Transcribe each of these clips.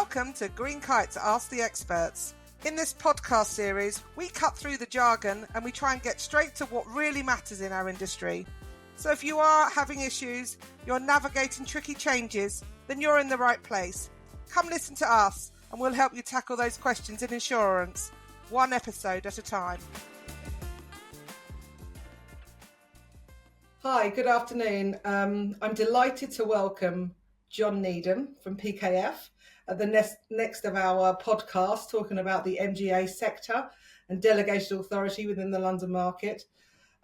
Welcome to Green Kites Ask the Experts. In this podcast series, we cut through the jargon and we try and get straight to what really matters in our industry. So if you are having issues, you're navigating tricky changes, then you're in the right place. Come listen to us and we'll help you tackle those questions in insurance, one episode at a time. Hi, good afternoon. I'm delighted to welcome John Needham from PKF at the next of our podcast, talking about the MGA sector and delegated authority within the London market.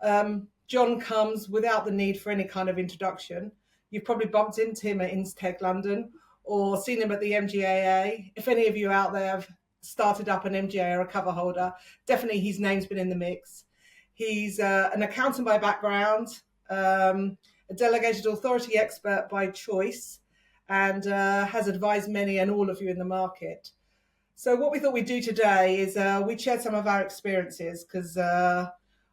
John comes without the need for any kind of introduction. You've probably bumped into him at Instech London or seen him at the MGAA. If any of you out there have started up an MGA or a cover holder, definitely his name's been in the mix. He's an accountant by background, a delegated authority expert by choice, and has advised many and all of you in the market. So what we thought we'd do today is we'd share some of our experiences, because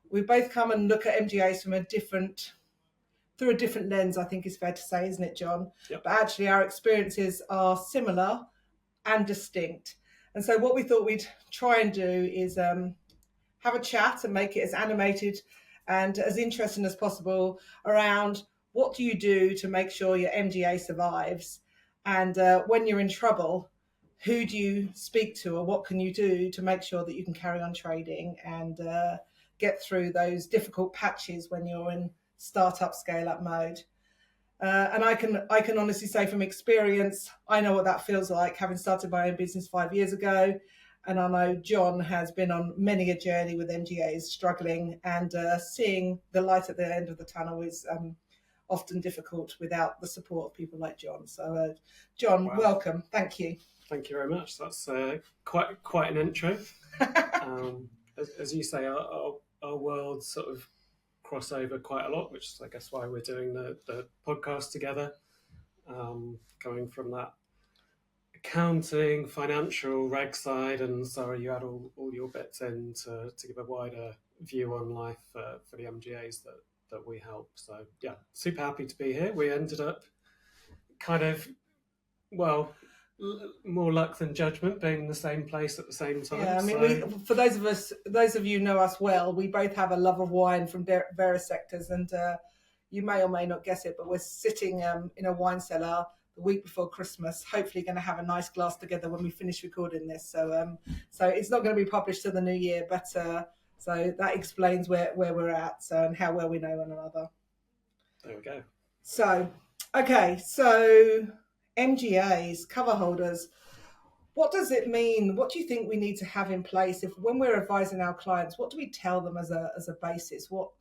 we both come and look at MGAs through a different lens, I think is fair to say, isn't it, John? Yep. But actually our experiences are similar and distinct. And so what we thought we'd try and do is have a chat and make it as animated and as interesting as possible around what do you do to make sure your MGA survives, and when you're in trouble, who do you speak to, or what can you do to make sure that you can carry on trading and get through those difficult patches when you're in startup scale-up mode. And I can honestly say from experience, I know what that feels like, having started my own business 5 years ago. And I know John has been on many a journey with MGAs struggling, and seeing the light at the end of the tunnel is often difficult without the support of people like John. So John, Wow. Welcome. Thank you. Thank you very much. That's quite an intro. As you say, our worlds sort of cross over quite a lot, which is, I guess, why we're doing the podcast together. Going from that accounting, financial, reg side, and sorry, you had all your bits in to give a wider view on life for the MGAs that we help. So yeah, super happy to be here. We ended up kind of, more luck than judgment, being in the same place at the same time. Yeah, I mean, for those of you who know us well, we both have a love of wine from various sectors, and you may or may not guess it, but we're sitting in a wine cellar the week before Christmas, hopefully going to have a nice glass together when we finish recording this. So it's not going to be published till the new year, but so that explains where we're at, and how well we know one another. There we go. So, okay, so MGAs, cover holders, what does it mean? What do you think we need to have in place if, when we're advising our clients, what do we tell them as a basis? What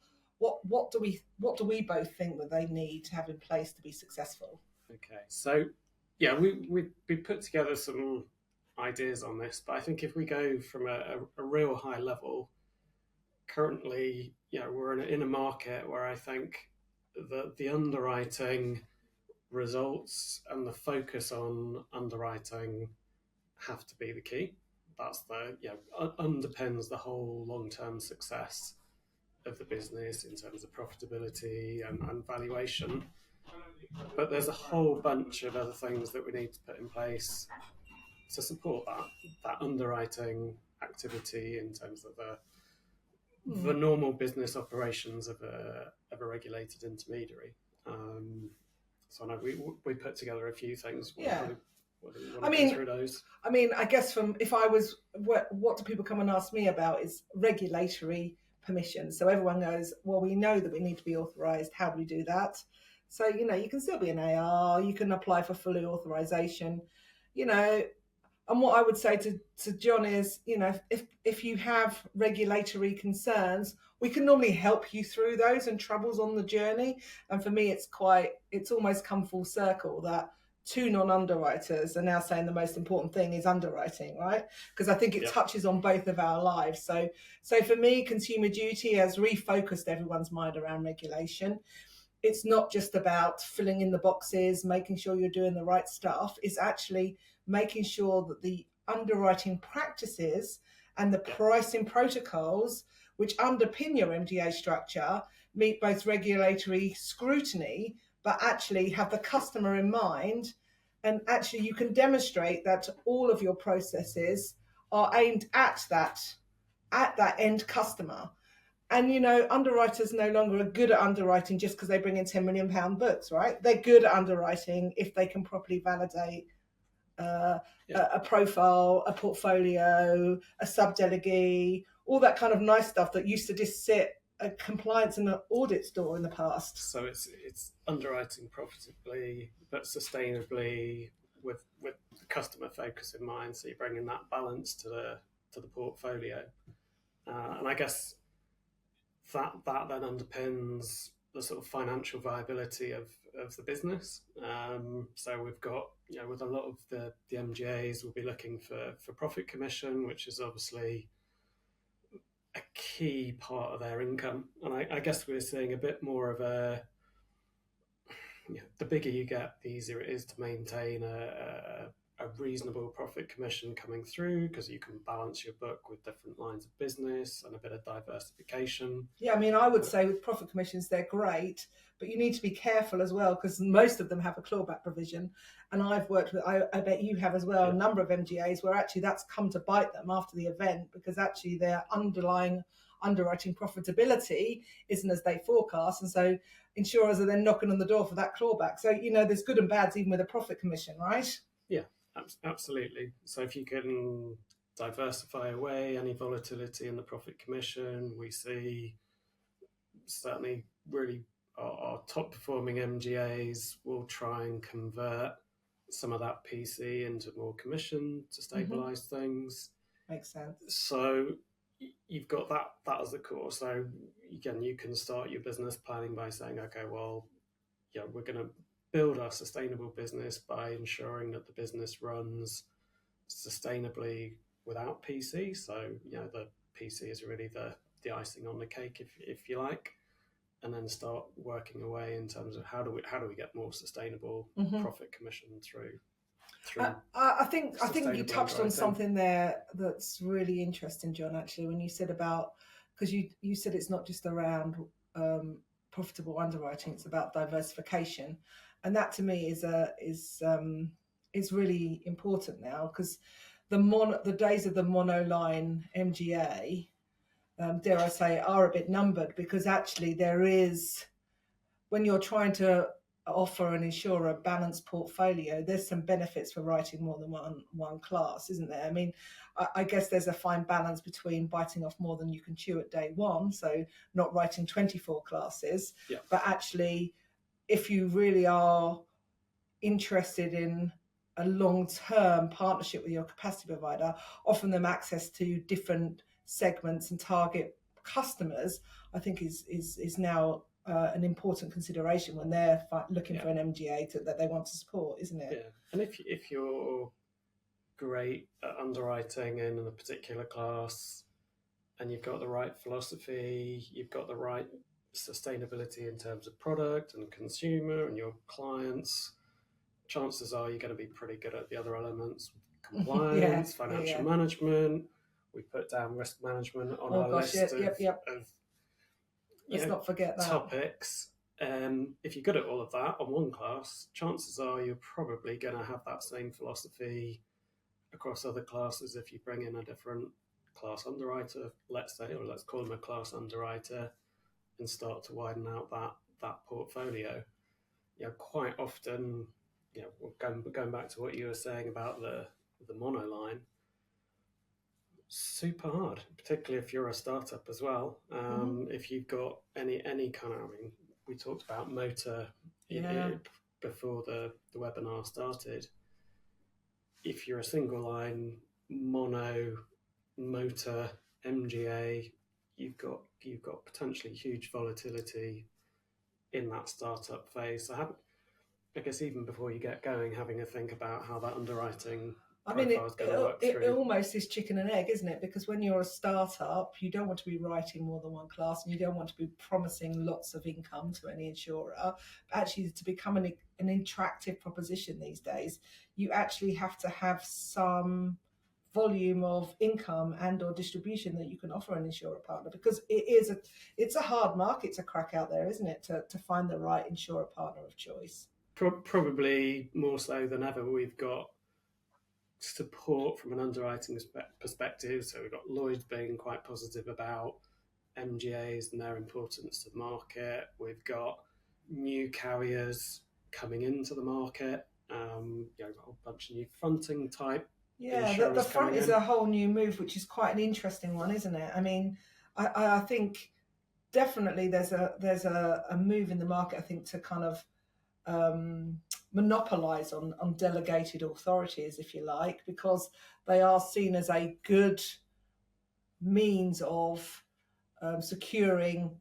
do we both think that they need to have in place to be successful? Okay, so yeah, we put together some ideas on this, but I think if we go from a real high level, currently, we're in a market where I think the underwriting results and the focus on underwriting have to be the key. That's underpins the whole long-term success of the business in terms of profitability and valuation. But there's a whole bunch of other things that we need to put in place to support that underwriting activity in terms of the normal business operations of a regulated intermediary. So I know we put together a few things. What do you want to go through those? I mean, I guess what do people come and ask me about is regulatory permission. So everyone goes, well, we know that we need to be authorised. How do we do that? So, you can still be an AR, you can apply for full authorisation, and what I would say to John is, if you have regulatory concerns, we can normally help you through those and troubles on the journey. And for me, it's almost come full circle that two non-underwriters are now saying the most important thing is underwriting, right? Because I think it touches on both of our lives. So for me, consumer duty has refocused everyone's mind around regulation. It's not just about filling in the boxes, making sure you're doing the right stuff. It's actually making sure that the underwriting practices and the pricing protocols which underpin your MGA structure meet both regulatory scrutiny, but actually have the customer in mind And actually, you can demonstrate that all of your processes are aimed at that end customer. And underwriters no longer are good at underwriting just because they bring in £10 million books, right? They're good at underwriting if they can properly validate a profile, a portfolio, a subdelegee, all that kind of nice stuff that used to just sit a compliance and an audit store in the past. So it's underwriting profitably but sustainably with the customer focus in mind. So you're bringing that balance to the portfolio, and I guess that then underpins the sort of financial viability of the business. So we've got, with a lot of the MGAs, we'll be looking for profit commission, which is obviously a key part of their income. And I guess we're seeing a bit more of the bigger you get, the easier it is to maintain a reasonable profit commission coming through, because you can balance your book with different lines of business and a bit of diversification. Yeah, I mean, I would say with profit commissions, they're great, but you need to be careful as well, because most of them have a clawback provision. And I've worked with, I bet you have as well, a number of MGAs where actually that's come to bite them after the event, because actually their underlying underwriting profitability isn't as they forecast. And so insurers are then knocking on the door for that clawback. So, there's good and bads even with a profit commission, right? Yeah, absolutely. So if you can diversify away any volatility in the profit commission, we see certainly really our top performing MGAs will try and convert some of that PC into more commission to stabilize things. Makes sense. So you've got that as the core. So again, you can start your business planning by saying, okay, well, we're going to build our sustainable business by ensuring that the business runs sustainably without PC. So the PC is really the icing on the cake, if you like, and then start working away in terms of how do we get more sustainable profit commission through. I think you touched on something there that's really interesting, John. Actually, when you said about, because you said it's not just around profitable underwriting; it's about diversification, and that to me is really important now, because the days of the monoline MGA, dare I say, are a bit numbered, because actually there is, when you're trying to offer an insurer a balanced portfolio, there's some benefits for writing more than one class, isn't there? I mean, I guess there's a fine balance between biting off more than you can chew at day one, so not writing 24 classes, but actually, if you really are interested in a long-term partnership with your capacity provider, offering them access to different segments and target customers, I think is now an important consideration when they're looking for an MGA that they want to support, isn't it? Yeah, and if you're great at underwriting in a particular class, and you've got the right philosophy, you've got the right sustainability in terms of product and consumer and your clients, chances are you're going to be pretty good at the other elements: compliance, financial management. We put down risk management on our list of let's not forget that topics. If you're good at all of that on one class, chances are you're probably going to have that same philosophy across other classes. If you bring in a different class underwriter, let's say, or let's call them a class underwriter, and start to widen out that portfolio, quite often, going back to what you were saying about the monoline, super hard, particularly if you're a startup as well. If you've got any kind of, I mean, we talked about motor before the webinar started. If you're a single line mono motor MGA, you've got potentially huge volatility in that startup phase. So I guess even before you get going, having a think about how that underwriting, I mean, it almost is chicken and egg, isn't it? Because when you're a startup, you don't want to be writing more than one class, and you don't want to be promising lots of income to any insurer. But actually, to become an attractive proposition these days, you actually have to have some volume of income and or distribution that you can offer an insurer partner, because it's a hard market to crack out there, isn't it? To find the right insurer partner of choice. Probably more so than ever, we've got support from an underwriting perspective. So we've got Lloyd's being quite positive about MGAs and their importance to the market. We've got new carriers coming into the market. A whole bunch of new fronting type Yeah, the insurers front coming is in. a whole new move, which is quite an interesting one, isn't it? I mean, I think definitely there's a move in the market, I think, to kind of monopolize on delegated authorities, if you like, because they are seen as a good means of securing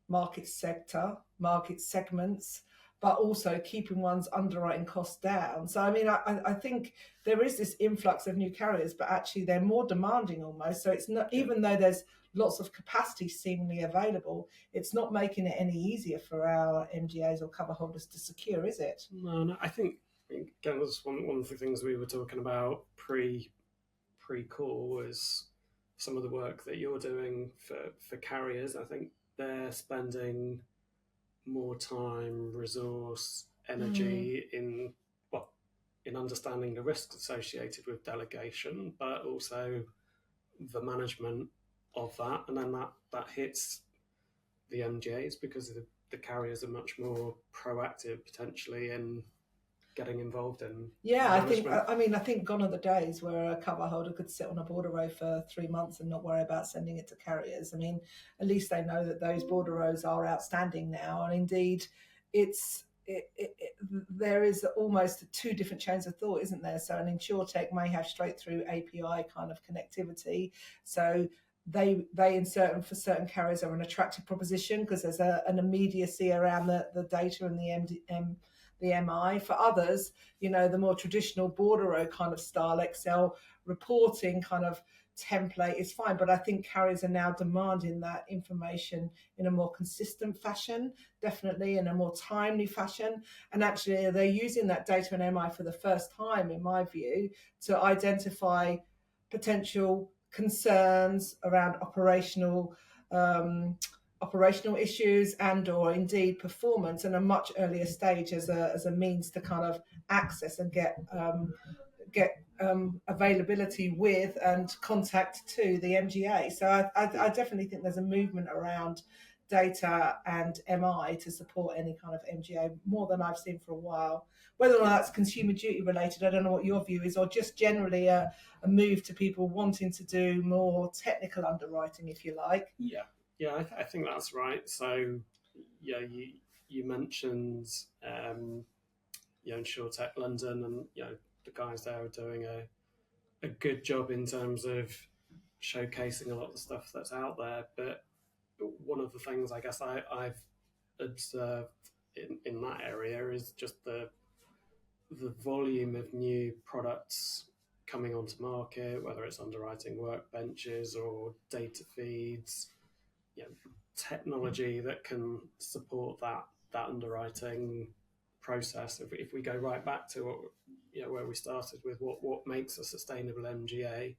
market segments, but also keeping one's underwriting costs down. So, I mean, I think there is this influx of new carriers, but actually they're more demanding almost. So it's not, even though there's lots of capacity seemingly available, it's not making it any easier for our MGAs or cover holders to secure, is it? No, I think again that's one of the things we were talking about pre-call was some of the work that you're doing for carriers. I think they're spending more time, resource, energy in understanding the risks associated with delegation, but also the management of that, and then that hits the MGAs because the carriers are much more proactive potentially in getting involved in Yeah, management. I think gone are the days where a cover holder could sit on a bordereau for 3 months and not worry about sending it to carriers. I mean, at least they know that those bordereaux are outstanding now, and indeed, there is almost two different chains of thought, isn't there? So an insurtech may have straight through API kind of connectivity, so they insert for certain carriers are an attractive proposition because there's an immediacy around the data and the MI. For others, the more traditional bordereau kind of style Excel reporting kind of template is fine, but I think carriers are now demanding that information in a more consistent fashion, definitely in a more timely fashion, and actually they're using that data and MI for the first time, in my view, to identify potential concerns around operational issues and or indeed performance in a much earlier stage as a means to kind of access and get availability with and contact to the MGA. So I definitely think there's a movement around data and MI to support any kind of MGA more than I've seen for a while. Whether or not that's consumer duty related, I don't know what your view is, or just generally a move to people wanting to do more technical underwriting, if you like. I think that's right. So, you mentioned InsurTech London, and the guys there are doing a good job in terms of showcasing a lot of the stuff that's out there. But one of the things I guess I've observed in that area is just the volume of new products coming onto market, whether it's underwriting workbenches or data feeds, technology that can support that underwriting process. If we go right back to where we started with what makes a sustainable MGA,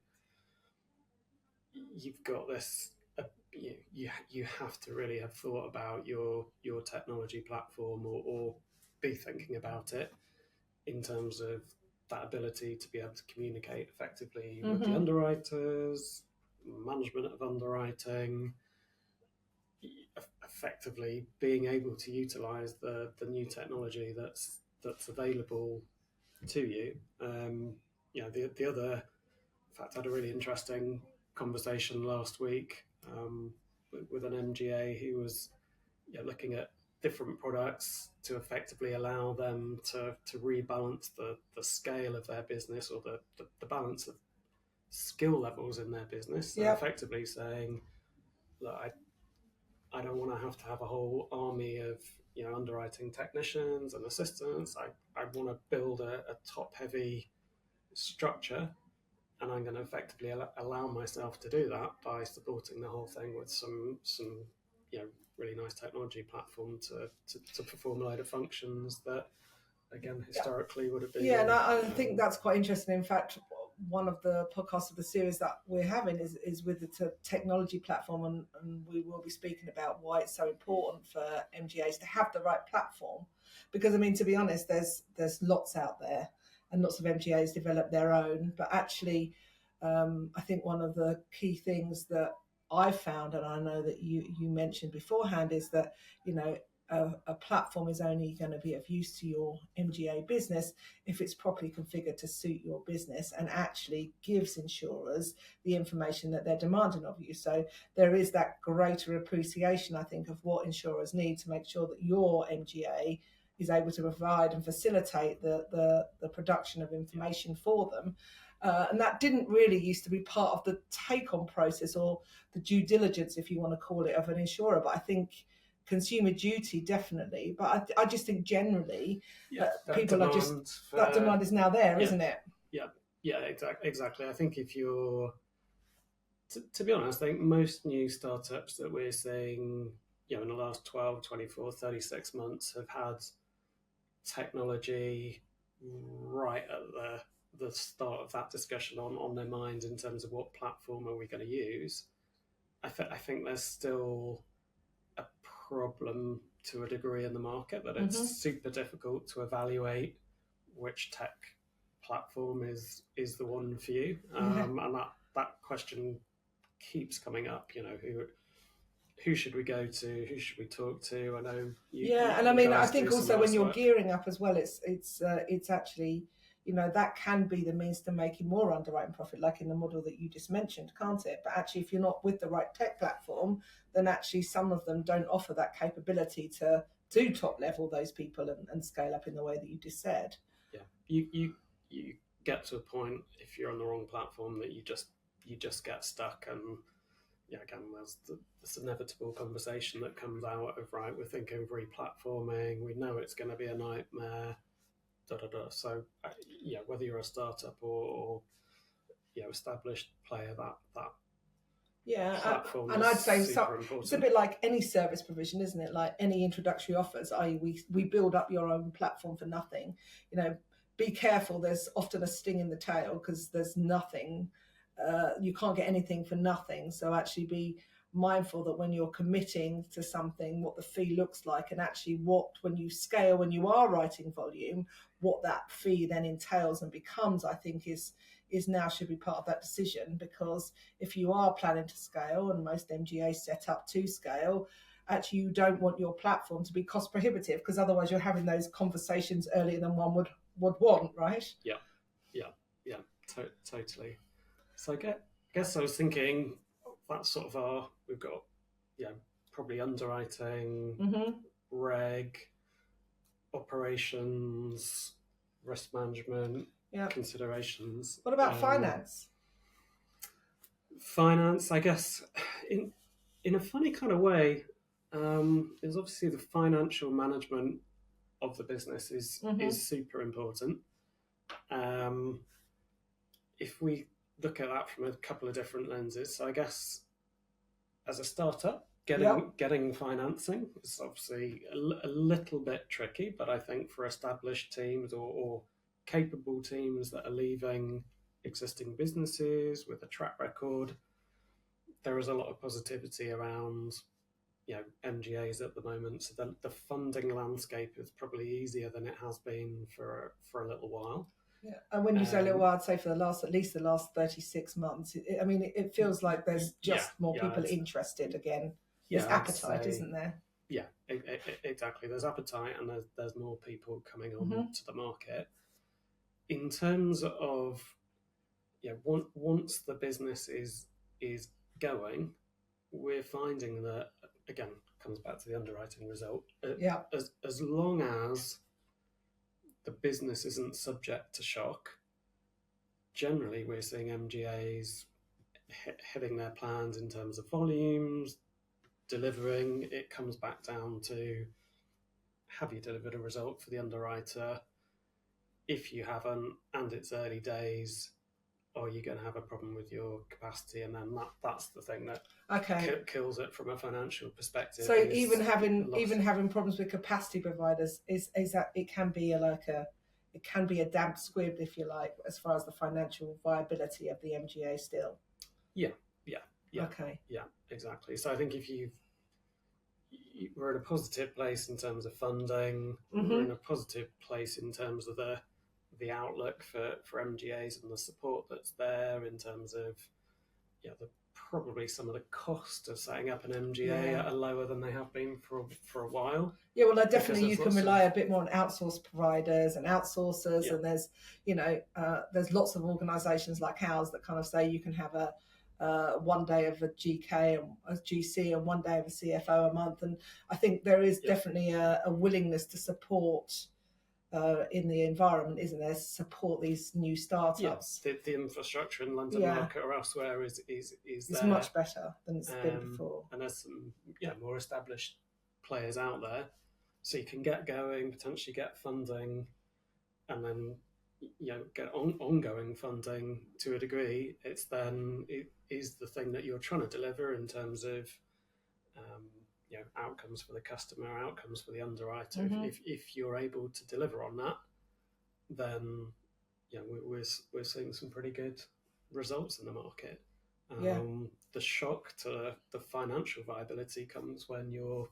you've got this. You have to really have thought about your technology platform or be thinking about it in terms of that ability to be able to communicate effectively with the underwriters, management of underwriting, effectively being able to utilize the new technology that's available to you. The other, in fact, I had a really interesting conversation last week with an MGA who was looking at different products to effectively allow them to rebalance the scale of their business or the balance of skill levels in their business. So effectively saying, look, I don't want to have a whole army of underwriting technicians and assistants. I want to build a top heavy structure, and I'm going to effectively allow myself to do that by supporting the whole thing with some really nice technology platform to perform a load of functions that again historically would have been. Yeah, and I think that's quite interesting. In fact, one of the podcasts of the series that we're having is with the technology platform, and we will be speaking about why it's so important for MGAs to have the right platform. Because I mean, to be honest, there's lots out there, and lots of MGAs develop their own. But actually, I think one of the key things that I found, and I know that you mentioned beforehand, is that a platform is only going to be of use to your MGA business if it's properly configured to suit your business and actually gives insurers the information that they're demanding of you. So there is that greater appreciation, I think, of what insurers need to make sure that your MGA is able to provide and facilitate the production of information for them. And that didn't really used to be part of the take-on process or the due diligence, if you want to call it, of an insurer. But I think consumer duty definitely. But I just think generally people are just that demand is now there, isn't it? Yeah, exactly. I think if you're to be honest, I think most new startups that we're seeing, in the last 12, 24, 36 months have had technology right at the start of that discussion on their mind in terms of what platform are we going to use. I think there's still a problem to a degree in the market that it's super difficult to evaluate which tech platform is the one for you, and that question keeps coming up. Who should we go to? Who should we talk to? I know. And I mean, I think also when you're gearing up as well, it's actually, that can be the means to making more underwriting profit, like in the model that you just mentioned, can't it? But actually, if you're not with the right tech platform, then actually some of them don't offer that capability to do top level those people and scale up in the way that you just said. Yeah, you get to a point if you're on the wrong platform that you just get stuck, and again, there's this inevitable conversation that comes out of, right, we're thinking of replatforming, we know it's going to be a nightmare, So, whether you're a startup or established player, that platform and I'd say it's a bit like any service provision, isn't it? Like any introductory offers, i.e., we build up your own platform for nothing. Be careful. There's often a sting in the tail because there's nothing. You can't get anything for nothing. So actually be mindful that when you're committing to something, what the fee looks like, and actually when you scale, when you are writing volume, what that fee then entails and becomes, I think is now should be part of that decision. Because if you are planning to scale, and most MGAs set up to scale, actually you don't want your platform to be cost prohibitive, because otherwise you're having those conversations earlier than one would want, right? Totally. So I guess I was thinking that's sort of we've got probably underwriting, reg, operations, risk management, considerations. What about finance? Finance, I guess, in a funny kind of way, is obviously the financial management of the business is super important. If we look at that from a couple of different lenses, so I guess as a startup, getting financing is obviously a little bit tricky, but I think for established teams or capable teams that are leaving existing businesses with a track record, there is a lot of positivity around MGAs at the moment. So the funding landscape is probably easier than it has been for a little while. Yeah, and when you say a little while, I'd say for at least the last 36 months. It feels like there's just more people interested again. There's appetite, isn't there? Yeah, exactly. There's appetite, and there's more people coming on to the market. In terms of once the business is going, we're finding that, again, comes back to the underwriting result. As long as the business isn't subject to shock, generally we're seeing MGAs hitting their plans in terms of volumes, delivering. It comes back down to, have you delivered a result for the underwriter? If you haven't, and it's early days, are you going to have a problem with your capacity? And then that's the thing that kills it from a financial perspective. So even having problems with capacity providers is that it can be a damp squib, if you like, as far as the financial viability of the MGA still. Yeah. Okay. Yeah, exactly. So I think if we're in a positive place in terms of funding. We're in Mm-hmm. a positive place in terms of the outlook for MGAs and the support that's there in terms of probably some of the cost of setting up an MGA Yeah. are lower than they have been for a while. Yeah, well, Because definitely you there's can lots of rely a bit more on outsourced providers and outsourcers, yeah and there's lots of organisations like ours that kind of say you can have a one day of a GK and a GC and one day of a CFO a month, and I think there is yeah definitely a willingness to support in the environment, isn't there? Support these new yeah startups. the infrastructure in London Yeah, market or elsewhere is it's there, much better than it's been before. and there's some more established players out there, so you can get going, potentially get funding, and then get ongoing funding to a degree. It is the thing that you're trying to deliver in terms of outcomes for the customer, outcomes for the underwriter. Mm-hmm. If you're able to deliver on that, then we're seeing some pretty good results in the market. Yeah. The shock to the financial viability comes when you're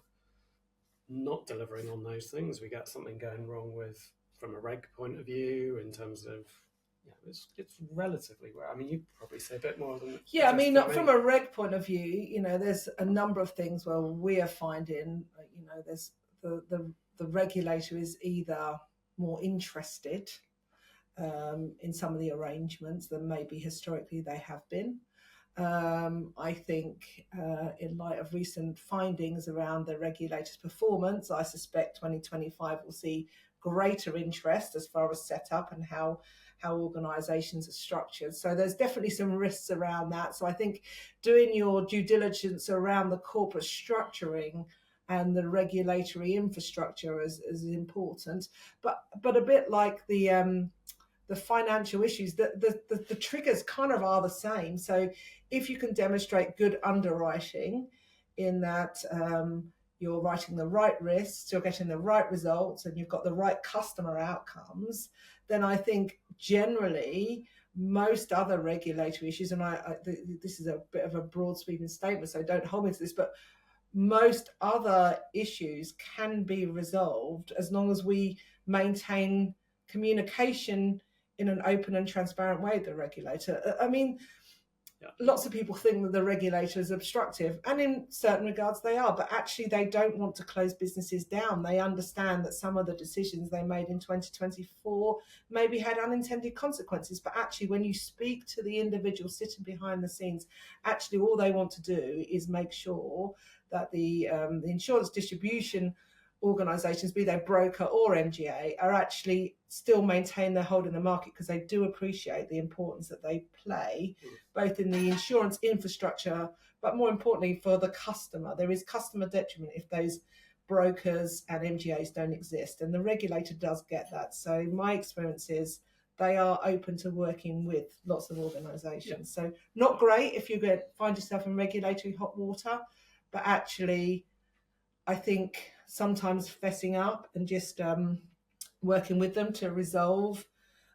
not delivering on those things. We get something going wrong from a reg point of view in terms of it's relatively rare. I mean, you probably say a bit more than Yeah, I mean, than me. from a reg point of view, there's a number of things where we are finding, there's the regulator is either more interested in some of the arrangements than maybe historically they have been. I think in light of recent findings around the regulator's performance, I suspect 2025 will see greater interest as far as setup and how organisations are structured. So there's definitely some risks around that. So I think doing your due diligence around the corporate structuring and the regulatory infrastructure is important. But a bit like the financial issues, the triggers kind of are the same. So if you can demonstrate good underwriting in that you're writing the right risks, you're getting the right results, and you've got the right customer outcomes, then I think generally most other regulatory issues, and this is a bit of a broad sweeping statement, so don't hold me to this, but most other issues can be resolved as long as we maintain communication in an open and transparent way with the regulator. I mean, lots of people think that the regulator is obstructive, and in certain regards they are, but actually they don't want to close businesses down. They understand that some of the decisions they made in 2024 maybe had unintended consequences, but actually when you speak to the individual sitting behind the scenes, actually all they want to do is make sure that the insurance distribution organisations, be they broker or MGA, are actually still maintain their hold in the market, because they do appreciate the importance that they play both in the insurance infrastructure, but more importantly for the customer. There is customer detriment if those brokers and MGAs don't exist, and the regulator does get that. So my experience is they are open to working with lots of organisations. So not great if you find yourself in regulatory hot water, but actually I think sometimes fessing up and just working with them to resolve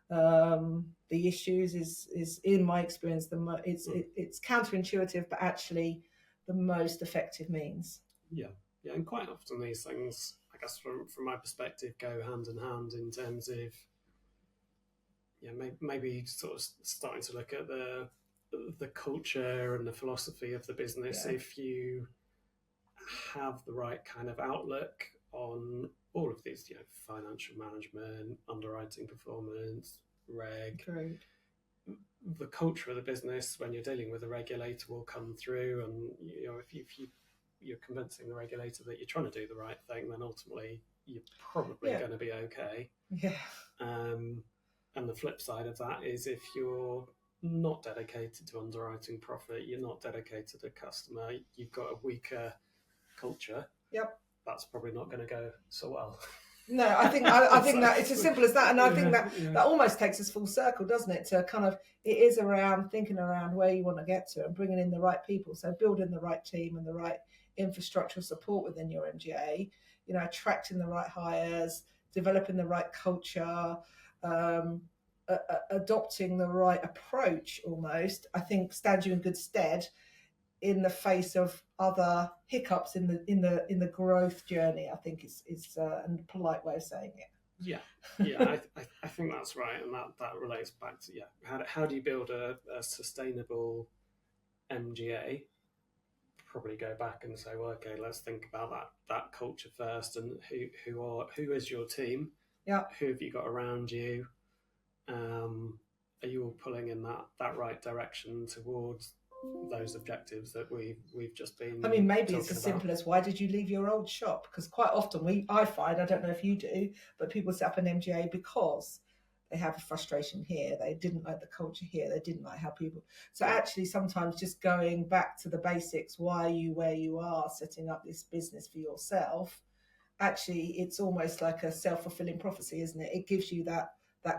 the issues is in my experience it's counterintuitive, but actually the most effective means. And quite often these things, I guess from my perspective, go hand in hand in terms of maybe sort of starting to look at the culture and the philosophy of the business. If you have the right kind of outlook on all of these, financial management, underwriting performance, reg. Great. The culture of the business when you're dealing with a regulator will come through, and if you're convincing the regulator that you're trying to do the right thing, then ultimately you're probably going to be okay. And the flip side of that is if you're not dedicated to underwriting profit, you're not dedicated to customer, you've got a weaker culture, that's probably not going to go so well. No, I think that it's as simple as that, and I think that almost takes us full circle, doesn't it? To kind of, it is around thinking around where you want to get to and bringing in the right people. So building the right team and the right infrastructural support within your MGA, attracting the right hires, developing the right culture, adopting the right approach. Almost, I think stands you in good stead in the face of other hiccups in the growth journey, I think is a polite way of saying it. Yeah, I think that's right, and that relates back to how do you build a sustainable MGA? Probably go back and say, well, okay, let's think about that culture first, and who is your team? Yeah. Who have you got around you? Are you all pulling in that right direction towards those objectives that we've just been? I mean, maybe it's as simple as, why did you leave your old shop? Because quite often I find, I don't know if you do, but people set up an MGA because they have a frustration here, they didn't like the culture here, they didn't like how people. So actually, sometimes just going back to the basics, why are you where you are, setting up this business for yourself, actually, it's almost like a self-fulfilling prophecy, isn't it? It gives you that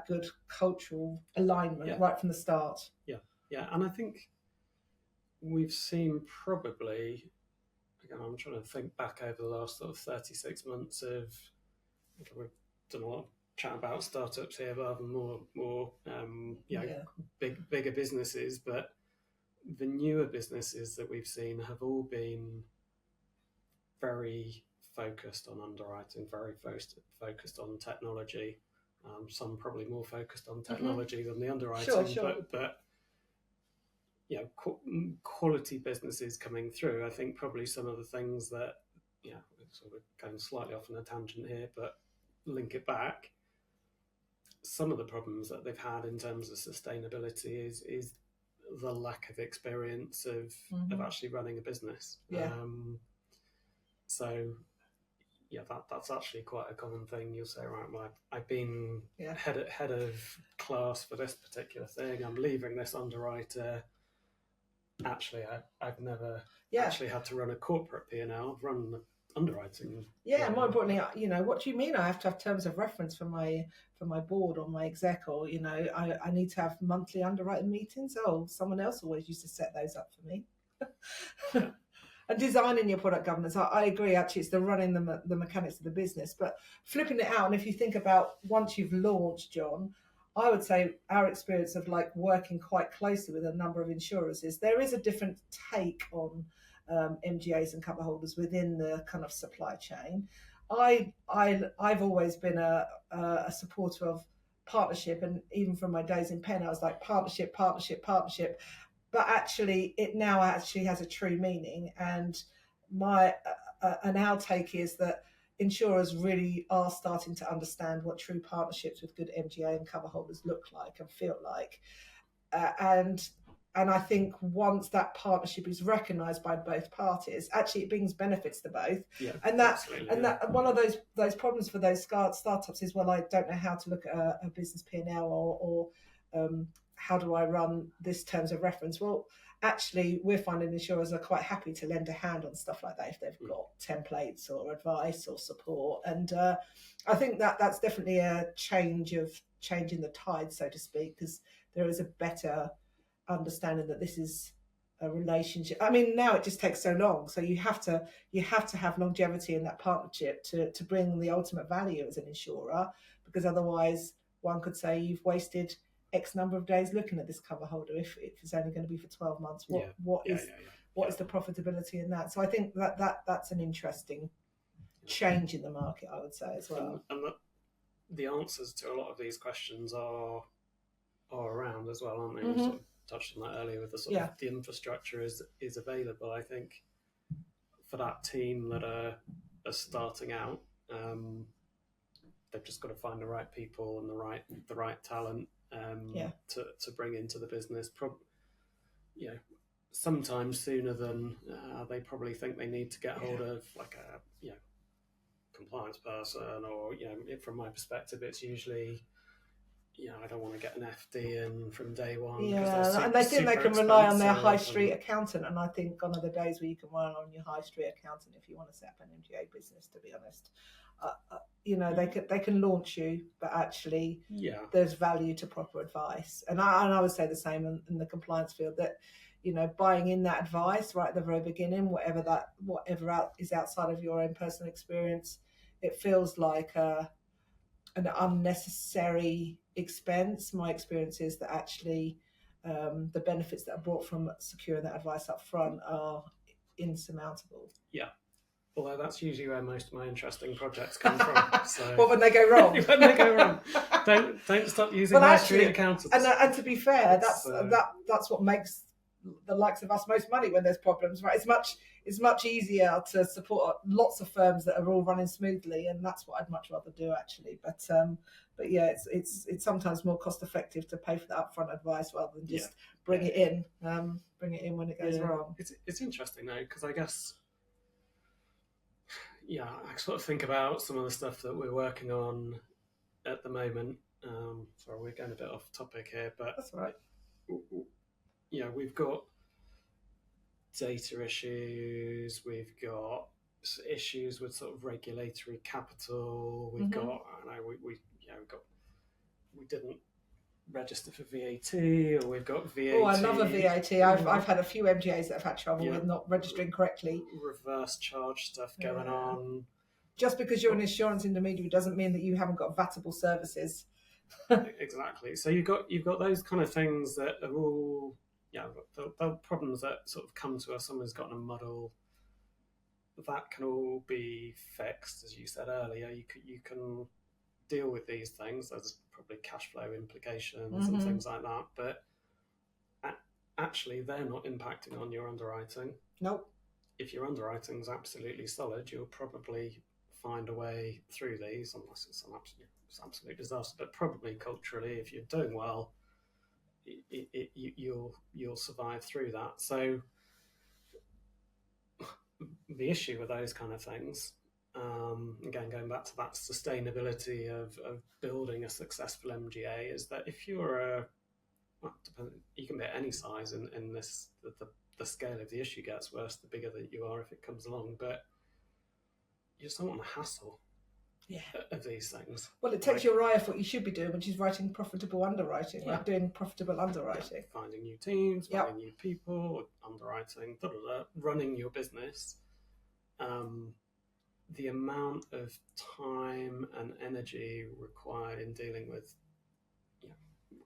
good cultural alignment right from the start. Yeah, and I think we've seen probably, again, I'm trying to think back over the last sort of 36 months of, we've done a lot of chat about startups here rather than more bigger businesses, but the newer businesses that we've seen have all been very focused on underwriting, very focused on technology. Some probably more focused on technology than the underwriting, sure. but quality businesses coming through. I think probably some of the things that, sort of going slightly off on a tangent here, but link it back. Some of the problems that they've had in terms of sustainability is the lack of experience of actually running a business. Yeah. So that's actually quite a common thing. You'll say, right, well, I've been head of class for this particular thing. I'm leaving this underwriter. Actually, I've never actually had to run a corporate P&L. I've run underwriting. Yeah, and more importantly, what do you mean I have to have terms of reference for my board or my exec, or I need to have monthly underwriting meetings? Oh, someone else always used to set those up for me. And designing your product governance, I agree, actually it's the running the mechanics of the business, but flipping it out, and if you think about once you've launched, John, I would say our experience of working quite closely with a number of insurers is there is a different take on MGAs and cover holders within the kind of supply chain. I've always been a supporter of partnership, and even from my days in Penn, I was like partnership. But actually, it now actually has a true meaning, and our take is that insurers really are starting to understand what true partnerships with good MGA and cover holders look like and feel like, and I think once that partnership is recognised by both parties, actually it brings benefits to both. Yeah, and that one of those problems for those startups is, well, I don't know how to look at a business P&L or how do I run this terms of reference? Well, actually, we're finding insurers are quite happy to lend a hand on stuff like that if they've got templates or advice or support. And I think that's definitely a change in the tide, so to speak, because there is a better understanding that this is a relationship. I mean, now it just takes so long, so you have to have longevity in that partnership to bring the ultimate value as an insurer, because otherwise one could say you've wasted X number of days looking at this cover holder if it's only going to be for 12 months. What is the profitability in that? So I think that's an interesting change in the market, I would say, as well. And the answers to a lot of these questions are around as well, aren't they? We sort of touched on that earlier with the sort of the infrastructure is available. I think for that team that are starting out, they've just got to find the right people and the right talent to bring into the business. Sometimes sooner than they probably think they need to get hold of like a compliance person, or from my perspective, it's usually I don't want to get an FD in from day one. Yeah, and they think they can rely on their high street accountant, and I think gone are the days where you can rely on your high street accountant if you want to set up an MGA business, to be honest. They can launch you, but actually there's value to proper advice. And I would say the same in the compliance field, that buying in that advice right at the very beginning, whatever is outside of your own personal experience, it feels like an unnecessary expense. My experience is that actually the benefits that are brought from securing that advice up front are insurmountable. Yeah. Although that's usually where most of my interesting projects come from. So well, when they go wrong. when they go wrong. Don't stop using my street accountants. And to be fair, that's what makes the likes of us most money when there's problems, right? It's much easier to support lots of firms that are all running smoothly, and that's what I'd much rather do actually. But yeah, it's sometimes more cost effective to pay for the upfront advice rather than just bring it in when it goes wrong. It's interesting though, because I guess I sort of think about some of the stuff that we're working on at the moment. Sorry, we're going a bit off topic here, but that's all right. We've got data issues, we've got issues with sort of regulatory capital, we've got, we didn't register for VAT, or we've got VAT. Oh, I love a VAT. I've had a few MGAs that have had trouble with not registering correctly. Reverse charge stuff going on. Just because you're an insurance intermediary doesn't mean that you haven't got VATable services. Exactly. So you've got those kind of things that are all the problems that sort of come to us. Someone's gotten a muddle. That can all be fixed, as you said earlier. You can deal with these things. There's probably cash flow implications and things like that, but actually they're not impacting on your underwriting. Nope. If your underwriting's absolutely solid, you'll probably find a way through these, unless it's an absolute disaster. But probably culturally, if you're doing well, you'll survive through that. So the issue with those kind of things, again, going back to that sustainability of building a successful MGA, is that if you're you can be at any size in this, the scale of the issue gets worse the bigger that you are if it comes along, but you just don't want to hassle of these things. Well, it takes your eye off what you should be doing, which is writing profitable underwriting, like doing profitable underwriting. Finding new teams, finding new people, underwriting, running your business. The amount of time and energy required in dealing with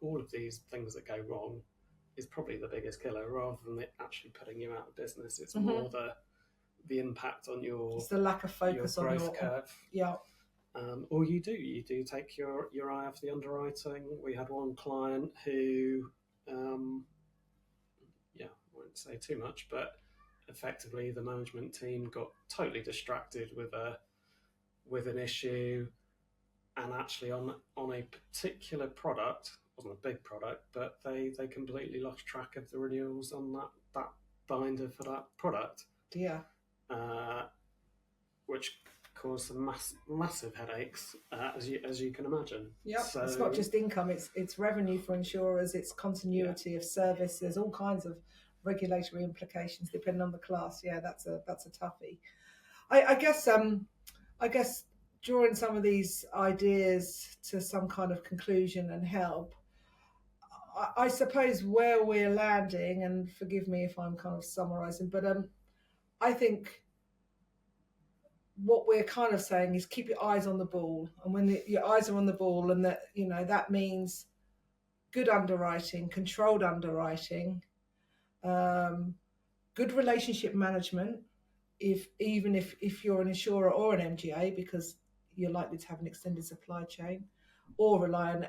all of these things that go wrong is probably the biggest killer, rather than it actually putting you out of business. It's more the impact on it's the lack of focus your growth curve. Yeah. Or you do take your eye off the underwriting. We had one client who, I won't say too much, but effectively the management team got totally distracted with an issue, and actually on a particular product, wasn't a big product, but they completely lost track of the renewals on that binder for that product. Yeah. Which caused some massive headaches, as you can imagine. Yeah, so, it's not just income; it's revenue for insurers, it's continuity of service. There's all kinds of regulatory implications depending on the class. Yeah, that's a toughie. I guess drawing some of these ideas to some kind of conclusion and help. I suppose where we're landing, and forgive me if I'm kind of summarising, but I think what we're kind of saying is keep your eyes on the ball, and when your eyes are on the ball, and that means good underwriting, controlled underwriting, good relationship management, even if you're an insurer or an MGA, because you're likely to have an extended supply chain or rely on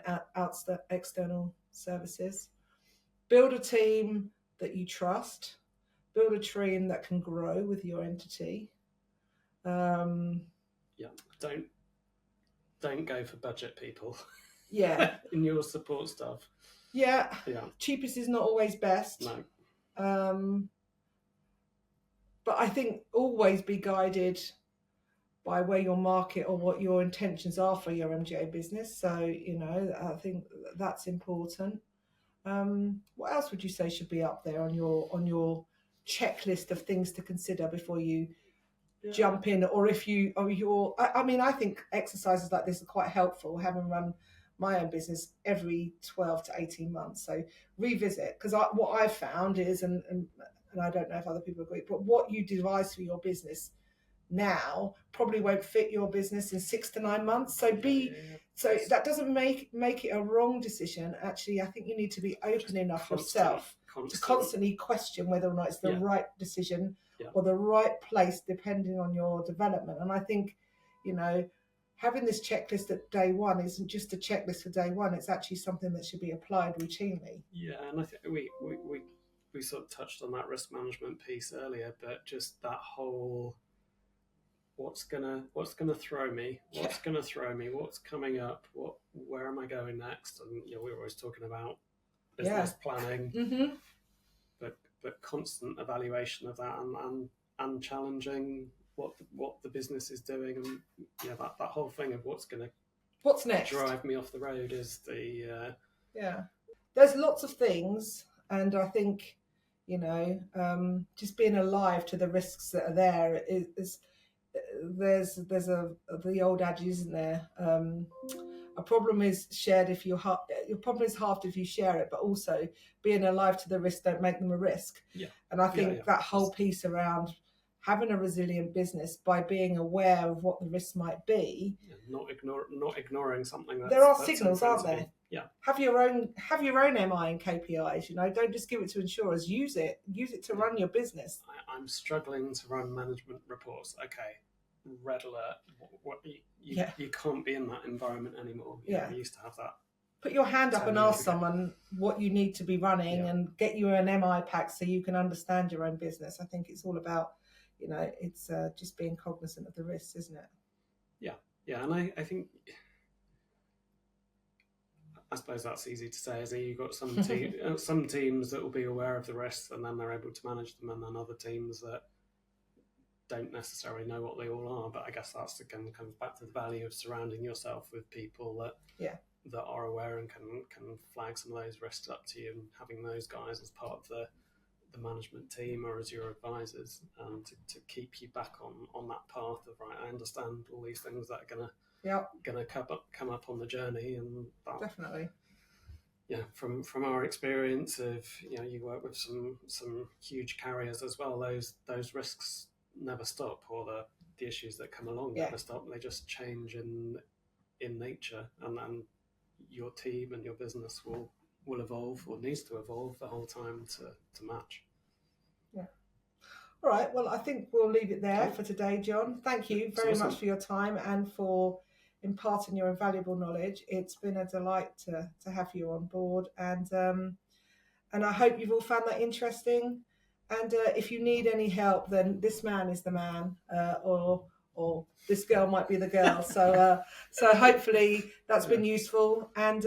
external services. Build a team that you trust, build a team that can grow with your entity. Don't go for budget people. Yeah. In your support staff. Yeah. Cheapest is not always best. No. But I think always be guided by where your market or what your intentions are for your MGA business. So, I think that's important. What else would you say should be up there on your checklist of things to consider before you jump in? Or if I think exercises like this are quite helpful, having run my own business every 12 to 18 months. So revisit, because what I've found is, and I don't know if other people agree, but what you devise for your business now probably won't fit your business in 6 to 9 months. So So that doesn't make it a wrong decision. Actually, I think you need to be open enough yourself to constantly question whether or not it's the right decision or the right place, depending on your development. And I think, having this checklist at day one isn't just a checklist for day one. It's actually something that should be applied routinely. Yeah, and I think we sort of touched on that risk management piece earlier, but just that whole what's gonna throw me, what's coming up, where am I going next? And we're always talking about business planning, but constant evaluation of that and challenging what the business is doing, and that whole thing of what's next drive me off the road is the there's lots of things, and I think just being alive to the risks that are there is there's the old adage, isn't there? A problem is shared if your problem is halved if you share it, but also being alive to the risks don't make them a risk. And I think that whole piece around having a resilient business by being aware of what the risks might be, not ignoring something. There are signals, aren't there? Yeah. Have your own MI and KPIs. Don't just give it to insurers. Use it to run your business. I'm struggling to run management reports. Okay, red alert. You can't be in that environment anymore. We used to have that. Put your hand up and ask someone what you need to be running, and get you an MI pack so you can understand your own business. I think it's all about, it's just being cognizant of the risks, isn't it? Yeah, and I think, I suppose that's easy to say. You've got some teams that will be aware of the risks and then they're able to manage them, and then other teams that don't necessarily know what they all are. But I guess that's again comes back to the value of surrounding yourself with people that are aware and can flag some of those risks up to you, and having those guys as part of the management team or as your advisors to keep you back on that path of, right, I understand all these things that are gonna come up on the journey. And definitely from our experience of you work with some huge carriers as well, those risks never stop, or the issues that come along never stop. They just change in nature, and your team and your business will evolve, or needs to evolve the whole time to match. All right, well, I think we'll leave it there for today, John. Thank you very much for your time and for imparting your invaluable knowledge. It's been a delight to have you on board, and I hope you've all found that interesting. And if you need any help, then this man is the man, or this girl might be the girl. So hopefully that's been useful and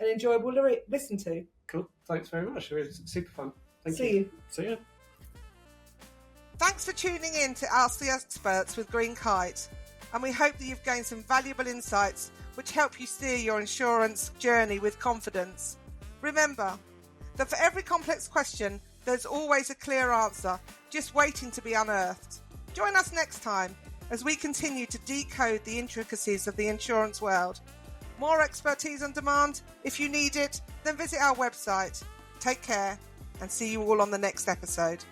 enjoyable to listen to. Cool. Thanks very much. It was super fun. See you. See you. Thanks for tuning in to Ask the Experts with Green Kite, and we hope that you've gained some valuable insights which help you steer your insurance journey with confidence. Remember that for every complex question, there's always a clear answer just waiting to be unearthed. Join us next time as we continue to decode the intricacies of the insurance world. More expertise on demand? If you need it, then visit our website. Take care, and see you all on the next episode.